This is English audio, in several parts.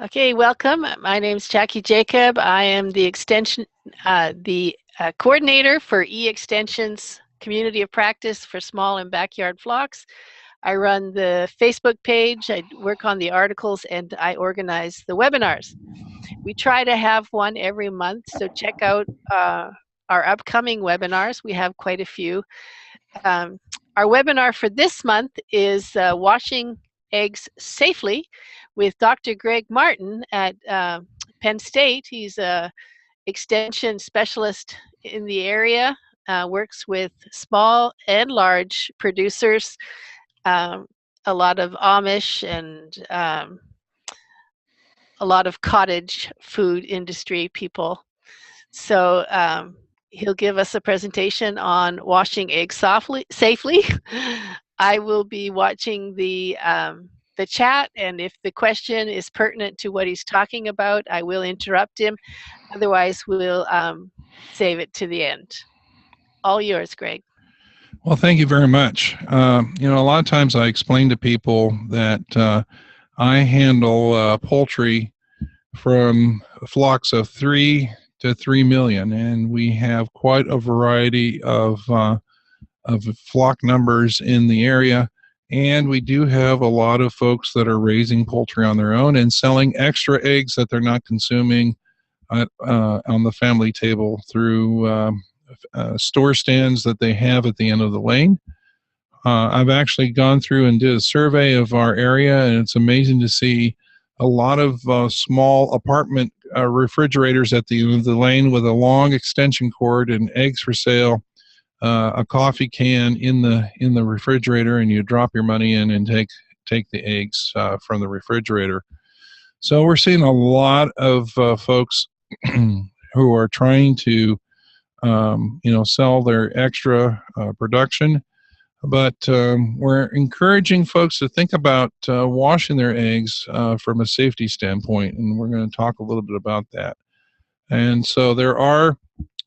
Okay, welcome. My name is Jackie Jacob. I am the coordinator for E-Extension's Community of Practice for Small and Backyard Flocks. I run the Facebook page, I work on the articles, and I organize the webinars. We try to have one every month, so check out our upcoming webinars. We have quite a few. Our webinar for this month is washing eggs safely with Dr. Greg Martin at Penn State. He's a extension specialist in the area, works with small and large producers, a lot of Amish and a lot of cottage food industry people. So he'll give us a presentation on washing eggs safely. I will be watching the chat, and if the question is pertinent to what he's talking about, I will interrupt him. Otherwise, we'll save it to the end. All yours, Greg. Well, thank you very much. A lot of times I explain to people that I handle poultry from flocks of 3 to 3 million, and we have quite a variety of flock numbers in the area. And we do have a lot of folks that are raising poultry on their own and selling extra eggs that they're not consuming on the family table through store stands that they have at the end of the lane. I've actually gone through and did a survey of our area, and it's amazing to see a lot of small apartment refrigerators at the end of the lane with a long extension cord and eggs for sale, a coffee can in the refrigerator, and you drop your money in and take the eggs from the refrigerator. So we're seeing a lot of folks who are trying to sell their extra production. But we're encouraging folks to think about washing their eggs from a safety standpoint, and we're going to talk a little bit about that. And so there are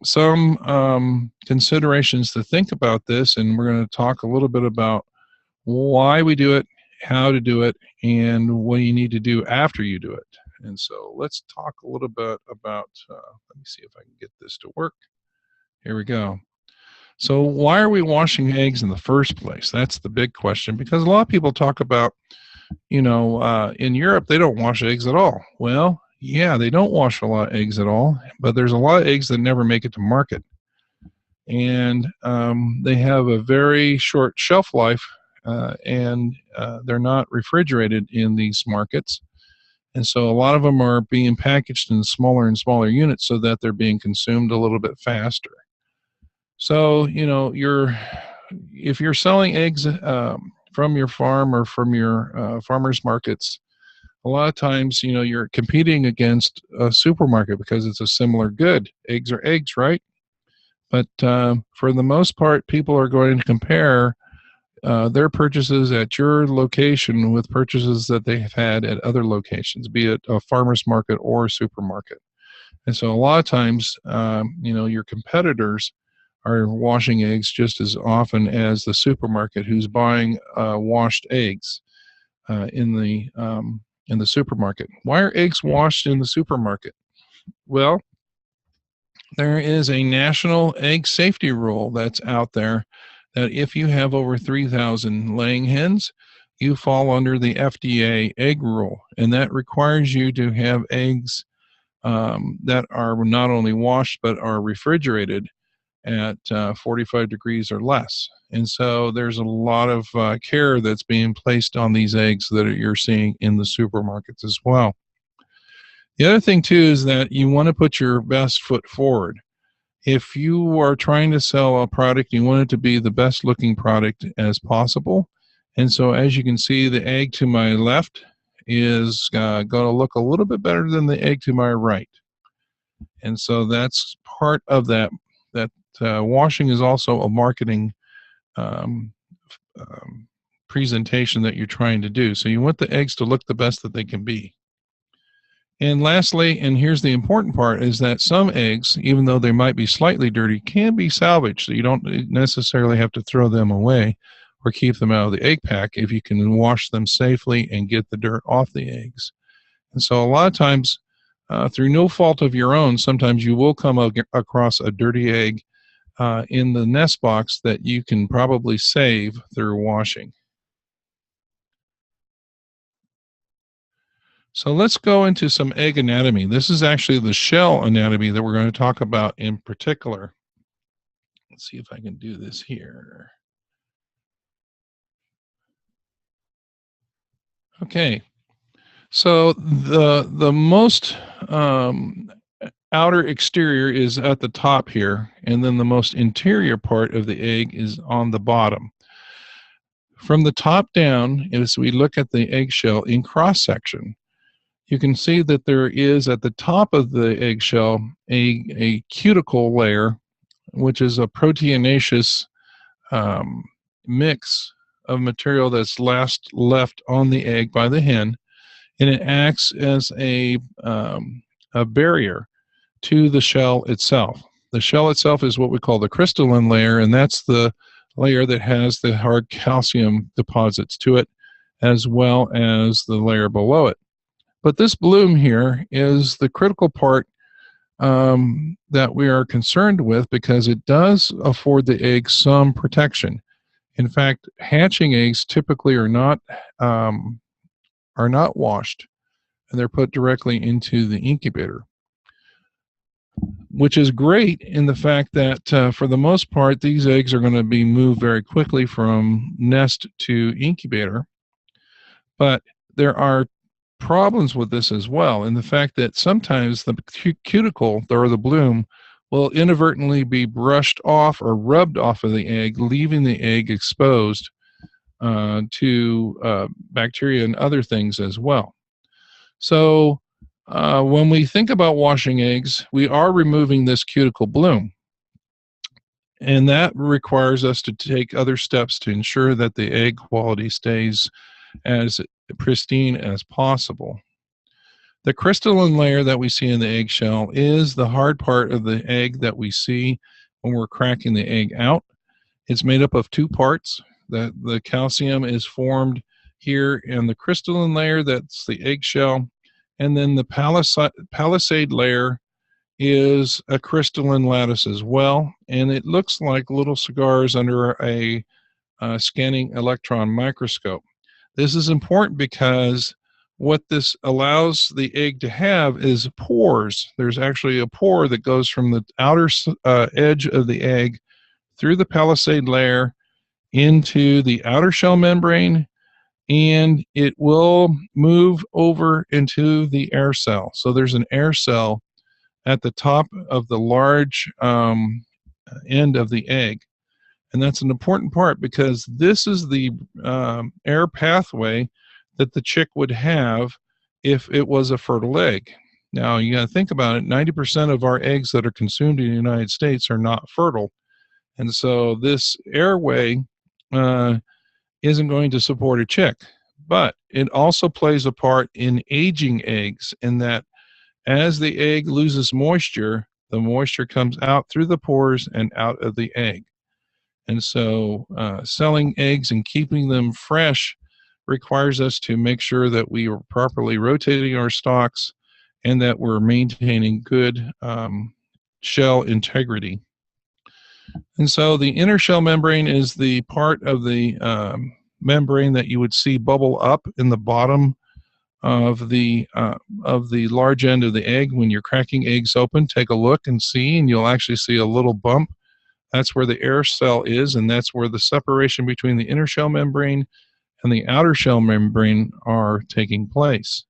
some considerations to think about this, and we're going to talk a little bit about why we do it, how to do it, and what you need to do after you do it. And so let's talk a little bit about, let me see if I can get this to work. Here we go. So why are we washing eggs in the first place? That's the big question, because a lot of people talk about, in Europe, they don't wash eggs at all. Well, yeah, they don't wash a lot of eggs at all, but there's a lot of eggs that never make it to market. And they have a very short shelf life, and they're not refrigerated in these markets. And so a lot of them are being packaged in smaller and smaller units so that they're being consumed a little bit faster. So, if you're selling eggs from your farm or from your farmers markets, a lot of times, you're competing against a supermarket because it's a similar good. Eggs are eggs, right? But for the most part, people are going to compare their purchases at your location with purchases that they have had at other locations, be it a farmer's market or a supermarket. And so a lot of times, your competitors are washing eggs just as often as the supermarket who's buying washed eggs in the supermarket. Why are eggs washed in the supermarket? Well, there is a national egg safety rule that's out there that if you have over 3,000 laying hens, you fall under the FDA egg rule, and that requires you to have eggs that are not only washed but are refrigerated at 45 degrees or less. And so there's a lot of care that's being placed on these eggs that you're seeing in the supermarkets as well. The other thing too is that you want to put your best foot forward. If you are trying to sell a product, you want it to be the best looking product as possible. And so as you can see, the egg to my left is going to look a little bit better than the egg to my right. And so that's part of that washing is also a marketing presentation that you're trying to do. So you want the eggs to look the best that they can be. And lastly, and here's the important part, is that some eggs, even though they might be slightly dirty, can be salvaged. So you don't necessarily have to throw them away or keep them out of the egg pack if you can wash them safely and get the dirt off the eggs. And so a lot of times, through no fault of your own, sometimes you will come across a dirty egg in the nest box that you can probably save through washing. So let's go into some egg anatomy. This is actually the shell anatomy that we're going to talk about in particular. Let's see if I can do this here. Okay, so the most outer exterior is at the top here, and then the most interior part of the egg is on the bottom. From the top down, as we look at the eggshell in cross section, you can see that there is at the top of the eggshell a cuticle layer, which is a proteinaceous mix of material that's last left on the egg by the hen, and it acts as a barrier to the shell itself. The shell itself is what we call the crystalline layer, and that's the layer that has the hard calcium deposits to it, as well as the layer below it. But this bloom here is the critical part that we are concerned with, because it does afford the egg some protection. In fact, hatching eggs typically are not washed, and they're put directly into the incubator, which is great in the fact that for the most part, these eggs are going to be moved very quickly from nest to incubator. But there are problems with this as well, in the fact that sometimes the cuticle or the bloom will inadvertently be brushed off or rubbed off of the egg, leaving the egg exposed to bacteria and other things as well. So when we think about washing eggs, we are removing this cuticle bloom. And that requires us to take other steps to ensure that the egg quality stays as pristine as possible. The crystalline layer that we see in the eggshell is the hard part of the egg that we see when we're cracking the egg out. It's made up of two parts. The calcium is formed here in the crystalline layer, that's the eggshell, and then the palisade layer is a crystalline lattice as well, and it looks like little cigars under a scanning electron microscope. This is important because what this allows the egg to have is pores. There's actually a pore that goes from the outer edge of the egg through the palisade layer into the outer shell membrane, and it will move over into the air cell. So there's an air cell at the top of the large end of the egg. And that's an important part, because this is the air pathway that the chick would have if it was a fertile egg. Now, you got to think about it. 90% of our eggs that are consumed in the United States are not fertile. And so this airway isn't going to support a chick. But it also plays a part in aging eggs, in that as the egg loses moisture, the moisture comes out through the pores and out of the egg. And so selling eggs and keeping them fresh requires us to make sure that we are properly rotating our stocks and that we're maintaining good shell integrity. And so the inner shell membrane is the part of the membrane that you would see bubble up in the bottom of the large end of the egg. When you're cracking eggs open, take a look and see, and you'll actually see a little bump. That's where the air cell is, and that's where the separation between the inner shell membrane and the outer shell membrane are taking place.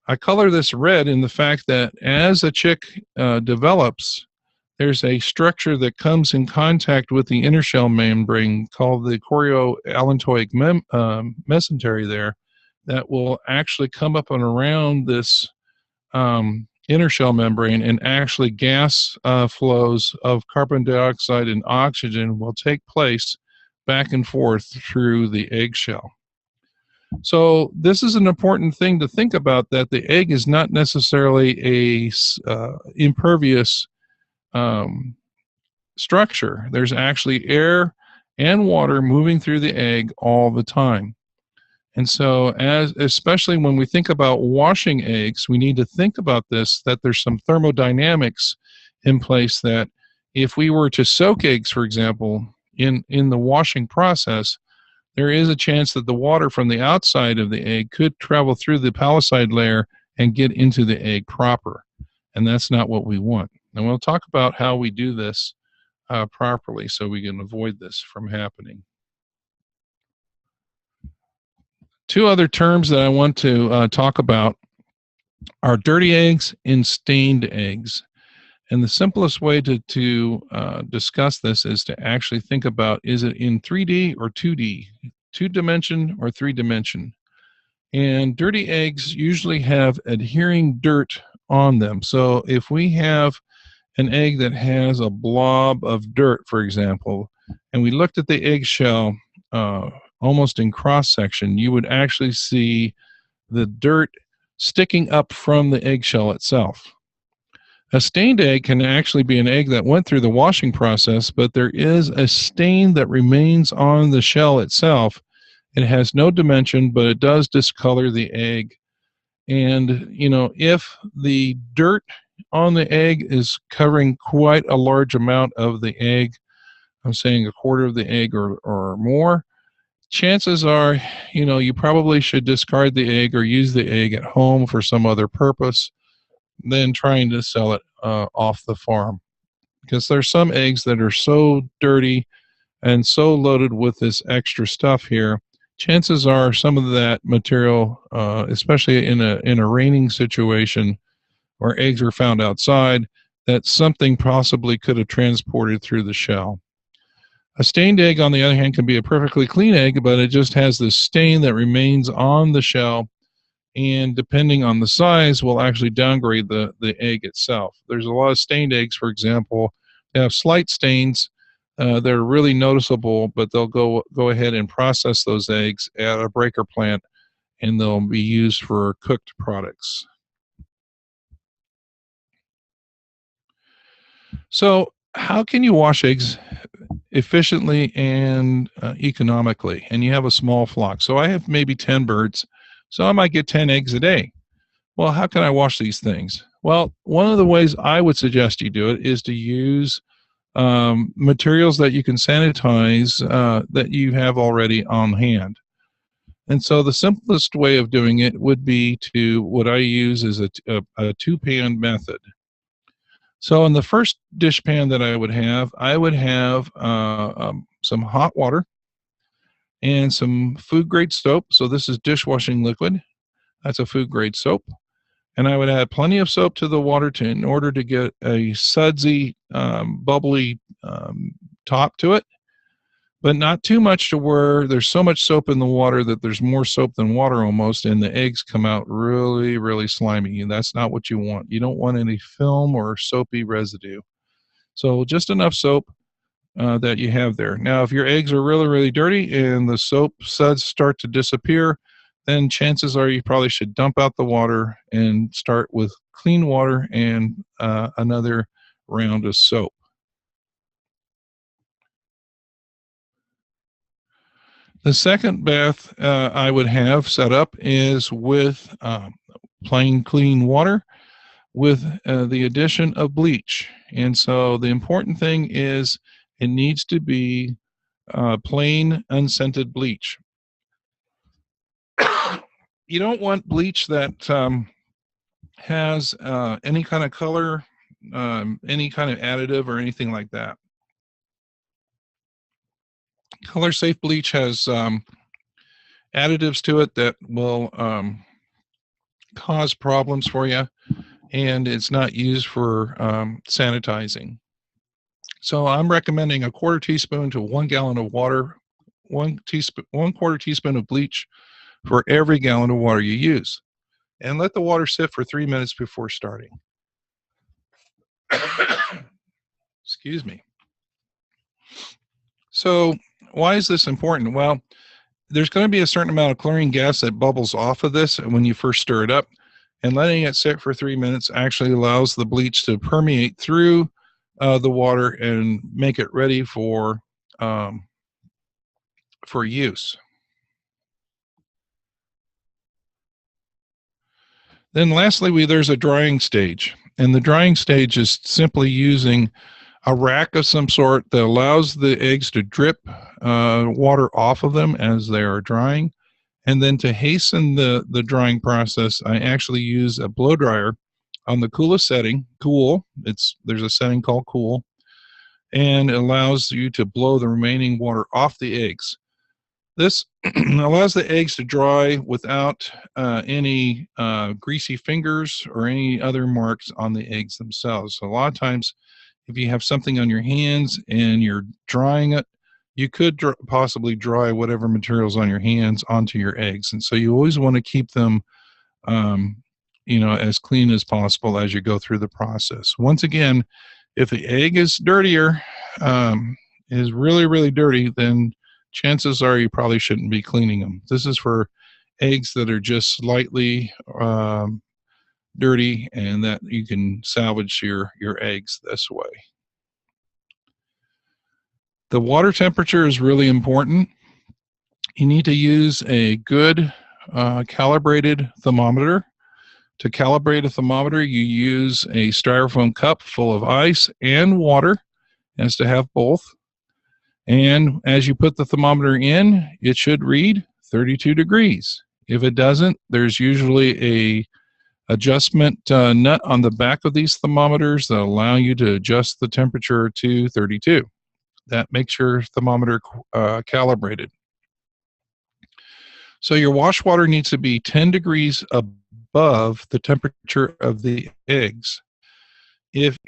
I color this red in the fact that as a chick develops, there's a structure that comes in contact with the inner shell membrane called the chorioallantoic mesentery there, that will actually come up and around this inner shell membrane, and actually gas flows of carbon dioxide and oxygen will take place back and forth through the eggshell. So this is an important thing to think about, that the egg is not necessarily a impervious structure. There's actually air and water moving through the egg all the time. And so, especially when we think about washing eggs, we need to think about this, that there's some thermodynamics in place that if we were to soak eggs, for example, in the washing process, there is a chance that the water from the outside of the egg could travel through the palisade layer and get into the egg proper. And that's not what we want. And we'll talk about how we do this properly so we can avoid this from happening. Two other terms that I want to talk about are dirty eggs and stained eggs. And the simplest way to discuss this is to actually think about, is it in 3D or 2D, 2-dimension or 3-dimension? And dirty eggs usually have adhering dirt on them. So if we have an egg that has a blob of dirt, for example, and we looked at the eggshell almost in cross section, you would actually see the dirt sticking up from the eggshell itself. A stained egg can actually be an egg that went through the washing process, but there is a stain that remains on the shell itself. It has no dimension, but it does discolor the egg. And, if the dirt on the egg is covering quite a large amount of the egg, I'm saying a quarter of the egg or more, chances are, you probably should discard the egg or use the egg at home for some other purpose than trying to sell it off the farm. Because there's some eggs that are so dirty and so loaded with this extra stuff here, chances are some of that material, especially in a raining situation where eggs are found outside, that something possibly could have transported through the shell. A stained egg, on the other hand, can be a perfectly clean egg, but it just has this stain that remains on the shell, and depending on the size, will actually downgrade the egg itself. There's a lot of stained eggs, for example, that have slight stains that are really noticeable, but they'll go ahead and process those eggs at a breaker plant, and they'll be used for cooked products. So how can you wash eggs efficiently and economically? And you have a small flock. So I have maybe 10 birds, so I might get 10 eggs a day. Well, how can I wash these things? Well, one of the ways I would suggest you do it is to use materials that you can sanitize that you have already on hand. And so the simplest way of doing it would be what I use is a two-pan method. So in the first dish pan that I would have some hot water and some food grade soap. So this is dishwashing liquid. That's a food grade soap. And I would add plenty of soap to the water in order to get a sudsy, bubbly top to it, but not too much to where there's so much soap in the water that there's more soap than water almost, and the eggs come out really, really slimy. And that's not what you want. You don't want any film or soapy residue. So just enough soap that you have there. Now, if your eggs are really, really dirty and the soap suds start to disappear, then chances are you probably should dump out the water and start with clean water and another round of soap. The second bath I would have set up is with plain clean water with the addition of bleach. And so the important thing is it needs to be plain unscented bleach. You don't want bleach that has any kind of color, any kind of additive or anything like that. Color safe bleach has additives to it that will cause problems for you, and it's not used for sanitizing. So I'm recommending a quarter teaspoon to 1 gallon of water, 1/4 teaspoon of bleach for every gallon of water you use. And let the water sit for 3 minutes before starting. Excuse me. So why is this important? Well, there's going to be a certain amount of chlorine gas that bubbles off of this when you first stir it up, and letting it sit for 3 minutes actually allows the bleach to permeate through the water and make it ready for use. Then lastly, there's a drying stage. And the drying stage is simply using a rack of some sort that allows the eggs to drip water off of them as they are drying. And then to hasten the drying process, I actually use a blow dryer on the coolest setting, cool. There's a setting called cool, and it allows you to blow the remaining water off the eggs. This allows the eggs to dry without any greasy fingers or any other marks on the eggs themselves. So a lot of times, if you have something on your hands and you're drying it, you could possibly dry whatever materials on your hands onto your eggs. And so you always want to keep them, as clean as possible as you go through the process. Once again, if the egg is dirtier, is really, really dirty, then chances are you probably shouldn't be cleaning them. This is for eggs that are just slightly dirty and that you can salvage your eggs this way. The water temperature is really important. You need to use a good calibrated thermometer. To calibrate a thermometer, you use a styrofoam cup full of ice and water. It has to have both. And as you put the thermometer in, it should read 32 degrees. If it doesn't, there's usually a adjustment nut on the back of these thermometers that allow you to adjust the temperature to 32. That makes your thermometer calibrated. So your wash water needs to be 10 degrees above the temperature of the eggs. If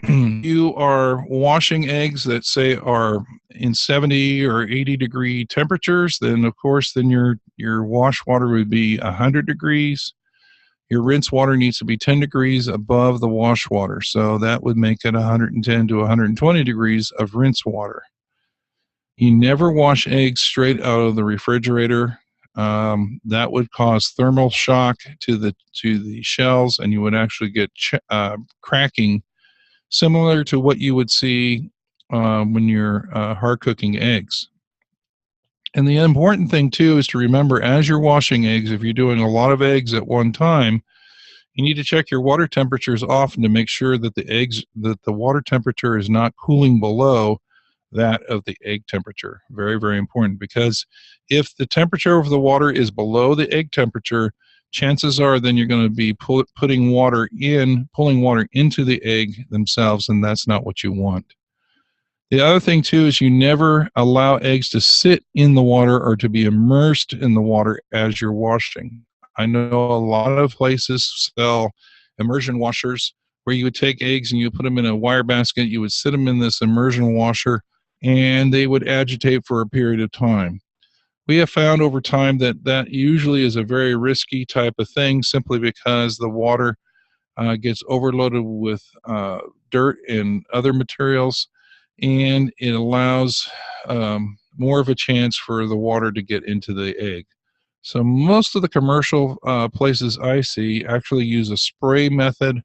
you are washing eggs that say are in 70 or 80 degree temperatures, then of course then your wash water would be 100 degrees. Your rinse water needs to be 10 degrees above the wash water. So that would make it 110 to 120 degrees of rinse water. You never wash eggs straight out of the refrigerator. That would cause thermal shock to the shells, and you would actually get cracking, similar to what you would see when you're hard cooking eggs. And the important thing too is to remember, as you're washing eggs, if you're doing a lot of eggs at one time, you need to check your water temperatures often to make sure that the water temperature is not cooling below that of the egg temperature. Very, very important, because if the temperature of the water is below the egg temperature, chances are then you're going to be pulling water into the egg themselves, and that's not what you want. The other thing too is you never allow eggs to sit in the water or to be immersed in the water as you're washing. I know a lot of places sell immersion washers where you would take eggs and you put them in a wire basket, you would sit them in this immersion washer, and they would agitate for a period of time. We have found over time that usually is a very risky type of thing, simply because the water gets overloaded with dirt and other materials, and it allows more of a chance for the water to get into the egg. So most of the commercial places I see actually use a spray method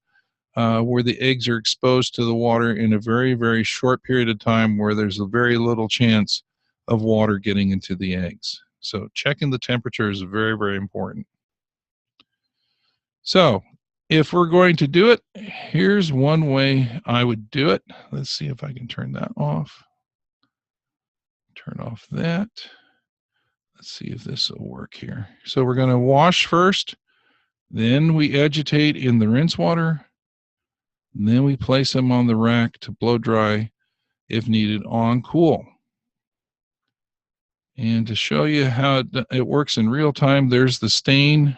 where the eggs are exposed to the water in a very, very short period of time, where there's a very little chance of water getting into the eggs. So checking the temperature is very, very important. So if we're going to do it, here's one way I would do it. Let's see if I can turn that off. Turn off that. Let's see if this will work here. So we're going to wash first, then we agitate in the rinse water, and then we place them on the rack to blow dry if needed on cool. And to show you how it works in real time, there's the stain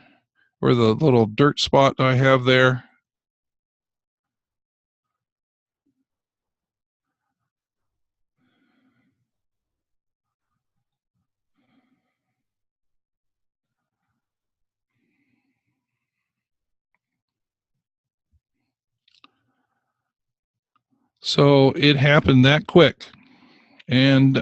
or the little dirt spot I have there. So it happened that quick. And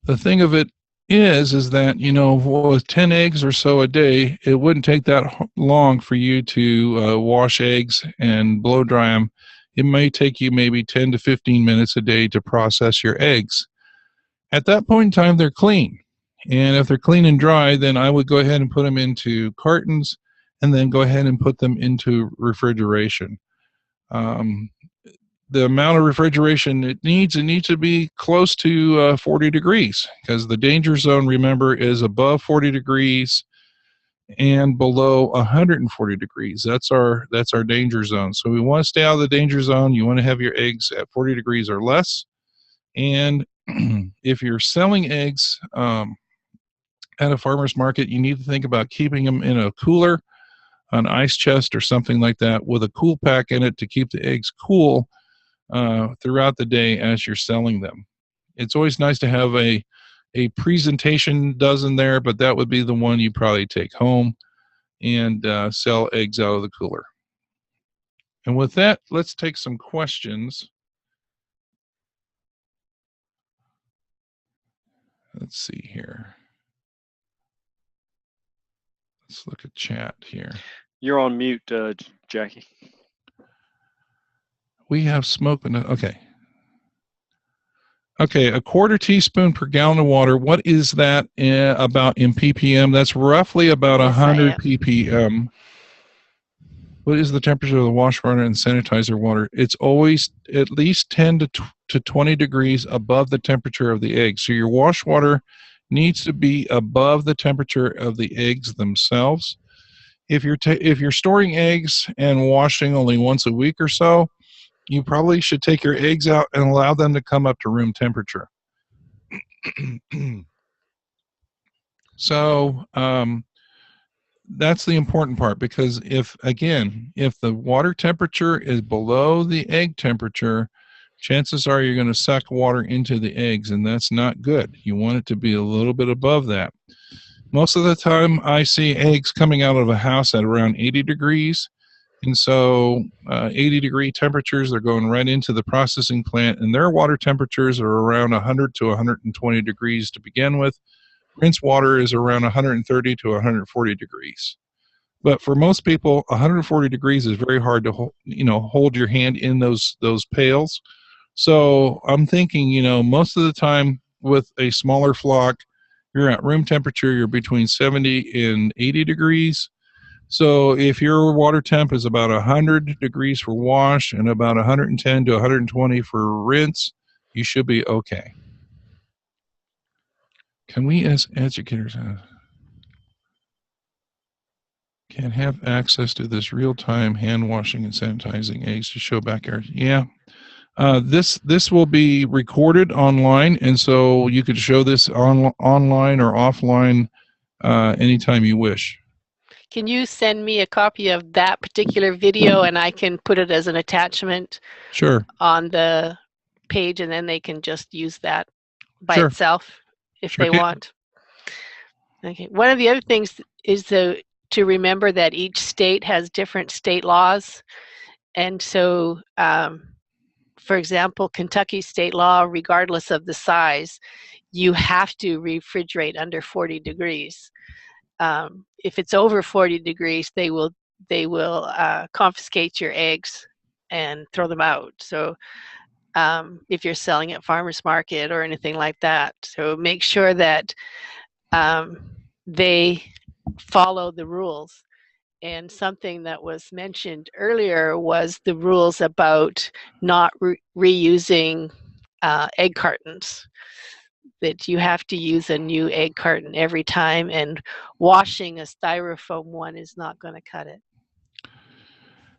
the thing of it is that, with 10 eggs or so a day, it wouldn't take that long for you to wash eggs and blow dry them. It may take you maybe 10 to 15 minutes a day to process your eggs. At that point in time, they're clean. And if they're clean and dry, then I would go ahead and put them into cartons and then go ahead and put them into refrigeration. Um, the amount of refrigeration it needs to be close to 40 degrees, because the danger zone, remember, is above 40 degrees and below 140 degrees. That's our danger zone. So we want to stay out of the danger zone. You want to have your eggs at 40 degrees or less. And if you're selling eggs at a farmer's market, you need to think about keeping them in a cooler, an ice chest or something like that, with a cool pack in it to keep the eggs cool throughout the day as you're selling them. It's always nice to have a presentation dozen there, but that would be the one you probably take home and sell eggs out of the cooler. And with that, let's take some questions. Let's see here. Let's look at chat here. You're on mute, Jackie. We have smoke, but no, okay. Okay, a quarter teaspoon per gallon of water. What is that about in ppm? That's roughly about 100 ppm. What is the temperature of the wash water and sanitizer water? It's always at least 10 to 20 degrees above the temperature of the eggs. So your wash water needs to be above the temperature of the eggs themselves. If you're storing eggs and washing only once a week or so, you probably should take your eggs out and allow them to come up to room temperature. So that's the important part, because if the water temperature is below the egg temperature, chances are you're going to suck water into the eggs, and that's not good. You want it to be a little bit above that. Most of the time I see eggs coming out of a house at around 80 degrees. And so 80 degree temperatures, they're going right into the processing plant, and their water temperatures are around 100 to 120 degrees to begin with. Rinse water is around 130 to 140 degrees. But for most people, 140 degrees is very hard to hold your hand in those pails. So I'm thinking, most of the time with a smaller flock, you're at room temperature, you're between 70 and 80 degrees. So if your water temp is about 100 degrees for wash and about 110 to 120 for rinse, you should be okay. Can we, as educators, can have access to this real-time hand washing and sanitizing eggs to show backyard? Yeah. This will be recorded online, and so you could show this online or offline anytime you wish. Can you send me a copy of that particular video, and I can put it as an attachment? Sure. On the page, and then they can just use that by Sure. itself if they want. Okay. One of the other things is to remember that each state has different state laws, and so for example, Kentucky state law, regardless of the size, you have to refrigerate under 40 degrees. If it's over 40 degrees, they will confiscate your eggs and throw them out. So if you're selling at farmers market or anything like that, so make sure that they follow the rules. And something that was mentioned earlier was the rules about not reusing egg cartons. That you have to use a new egg carton every time, and washing a styrofoam one is not going to cut it.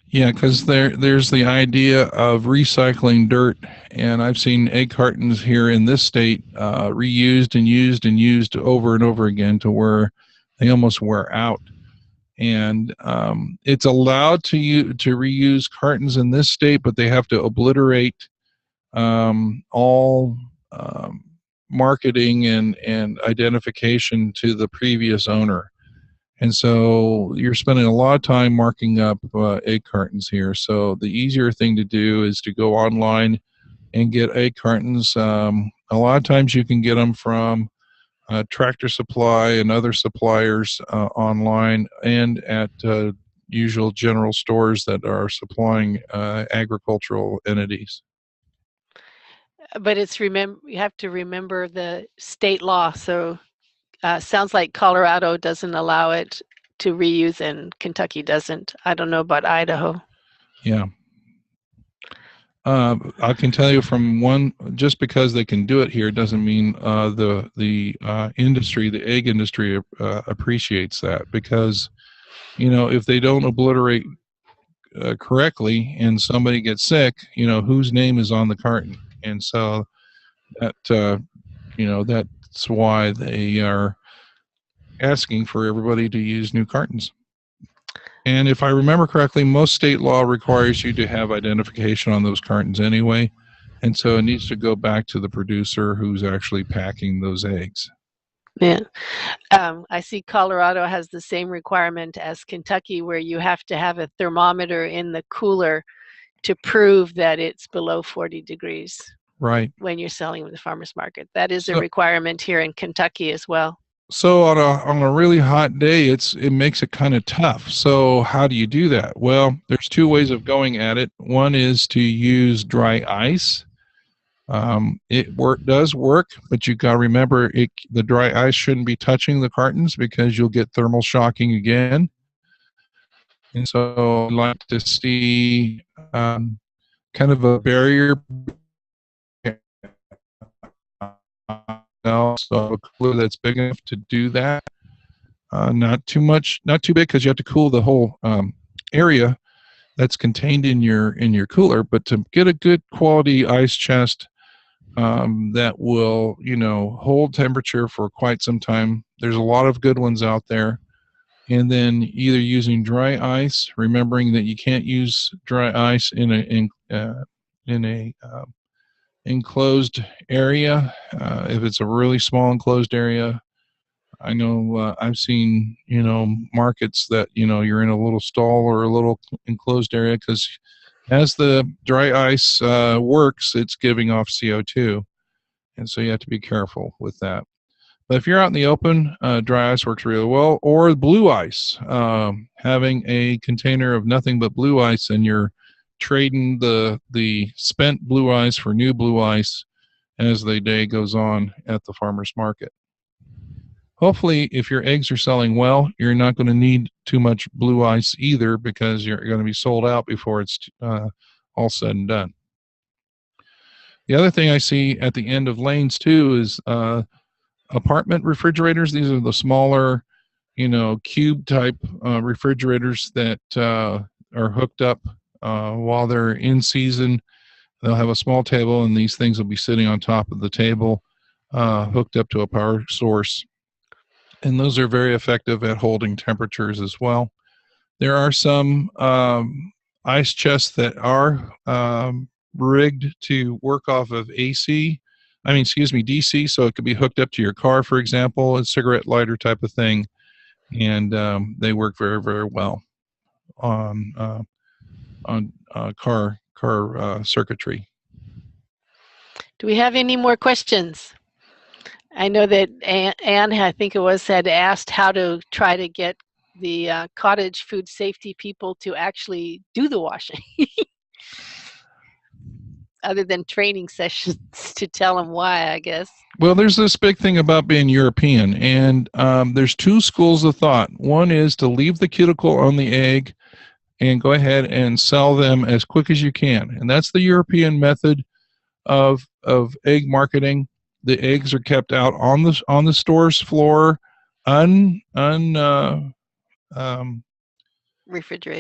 Yeah, because there's the idea of recycling dirt, and I've seen egg cartons here in this state reused and used and used over and over again to where they almost wear out. And it's allowed to reuse cartons in this state, but they have to obliterate all marketing and identification to the previous owner. And so you're spending a lot of time marking up egg cartons here. So the easier thing to do is to go online and get egg cartons. A lot of times you can get them from Tractor Supply and other suppliers online, and at usual general stores that are supplying agricultural entities. But you have to remember the state law. So sounds like Colorado doesn't allow it to reuse, and Kentucky doesn't. I don't know about Idaho. Yeah. I can tell you from one, just because they can do it here doesn't mean the industry, the egg industry, appreciates that, because if they don't obliterate correctly and somebody gets sick, whose name is on the carton, and so that that's why they are asking for everybody to use new cartons. And if I remember correctly, most state law requires you to have identification on those cartons anyway. And so it needs to go back to the producer who's actually packing those eggs. Yeah. I see Colorado has the same requirement as Kentucky, where you have to have a thermometer in the cooler to prove that it's below 40 degrees. Right. When you're selling in the farmer's market. That is a requirement here in Kentucky as well. So on a really hot day, it makes it kind of tough. So how do you do that? Well, there's two ways of going at it. One is to use dry ice. It does work, but you got to remember the dry ice shouldn't be touching the cartons, because you'll get thermal shocking again. And so I'd like to see kind of a barrier. So a cooler that's big enough to do that. Not too much, not too big, because you have to cool the whole area that's contained in your cooler. But to get a good quality ice chest that will hold temperature for quite some time, there's a lot of good ones out there. And then either using dry ice, remembering that you can't use dry ice in a enclosed area. If it's a really small enclosed area, I know I've seen markets that you're in a little stall or a little enclosed area, because as the dry ice works, it's giving off CO2, and so you have to be careful with that. But if you're out in the open, dry ice works really well, or blue ice. Having a container of nothing but blue ice, and you're trading the spent blue ice for new blue ice as the day goes on at the farmer's market. Hopefully, if your eggs are selling well, you're not going to need too much blue ice either, because you're going to be sold out before it's all said and done. The other thing I see at the end of lanes too is apartment refrigerators. These are the smaller, cube type refrigerators that are hooked up while they're in season. They'll have a small table, and these things will be sitting on top of the table, hooked up to a power source. And those are very effective at holding temperatures as well. There are some ice chests that are rigged to work off of DC, so it could be hooked up to your car, for example, a cigarette lighter type of thing, and they work very, very well on car circuitry. Do we have any more questions? I know that Anne, I think it was, had asked how to try to get the cottage food safety people to actually do the washing, other than training sessions to tell them why, I guess. Well, there's this big thing about being European, and there's two schools of thought. One is to leave the cuticle on the egg and go ahead and sell them as quick as you can, and that's the European method of egg marketing. The eggs are kept out on the store's floor, Refrigerated.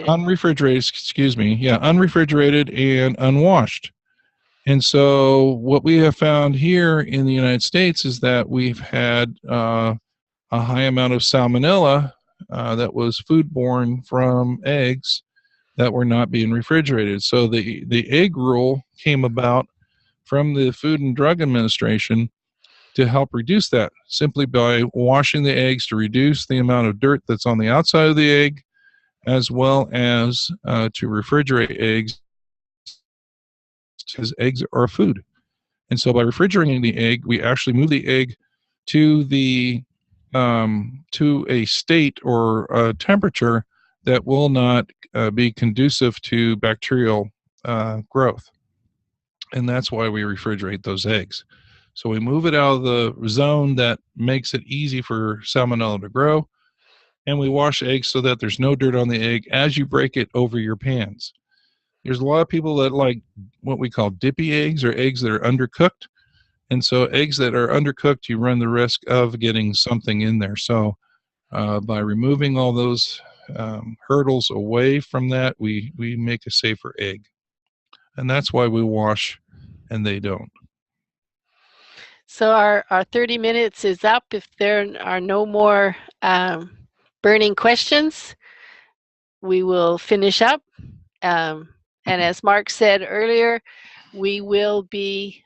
unrefrigerated and unwashed. And so what we have found here in the United States is that we've had a high amount of salmonella that was foodborne from eggs that were not being refrigerated. So the egg rule came about from the Food and Drug Administration to help reduce that, simply by washing the eggs to reduce the amount of dirt that's on the outside of the egg, as well as to refrigerate eggs, because eggs are food. And so by refrigerating the egg, we actually move the egg to a state or a temperature that will not be conducive to bacterial growth. And that's why we refrigerate those eggs. So we move it out of the zone that makes it easy for salmonella to grow, and we wash eggs so that there's no dirt on the egg as you break it over your pans. There's a lot of people that like what we call dippy eggs, or eggs that are undercooked. And so eggs that are undercooked, you run the risk of getting something in there. So by removing all those hurdles away from that, we make a safer egg. And that's why we wash and they don't. So our 30 minutes is up. If there are no more burning questions, we will finish up. And as Mark said earlier, we will be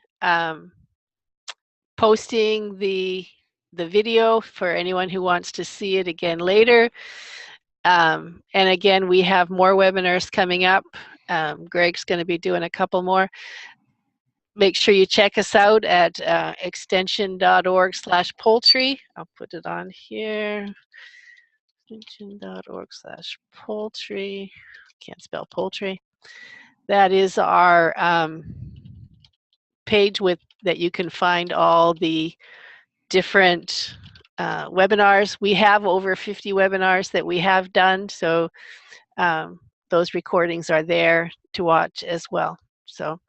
posting the video for anyone who wants to see it again later. And again, we have more webinars coming up. Greg's going to be doing a couple more. Make sure you check us out at extension.org/poultry. I'll put it on here. Extension.org/poultry. Can't spell poultry. That is our page that you can find all the different webinars. We have over 50 webinars that we have done, so those recordings are there to watch as well. So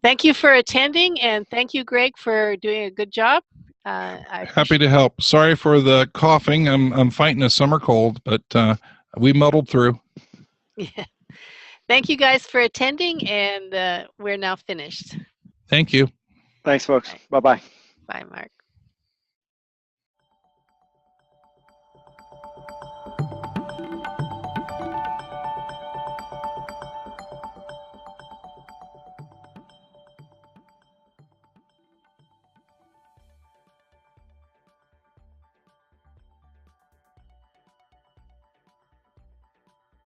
thank you for attending, and thank you, Greg, for doing a good job. Happy to help. Sorry for the coughing. I'm fighting a summer cold, but we muddled through. Yeah. Thank you guys for attending, and we're now finished. Thank you. Thanks, folks. Bye-bye. Bye, Mark.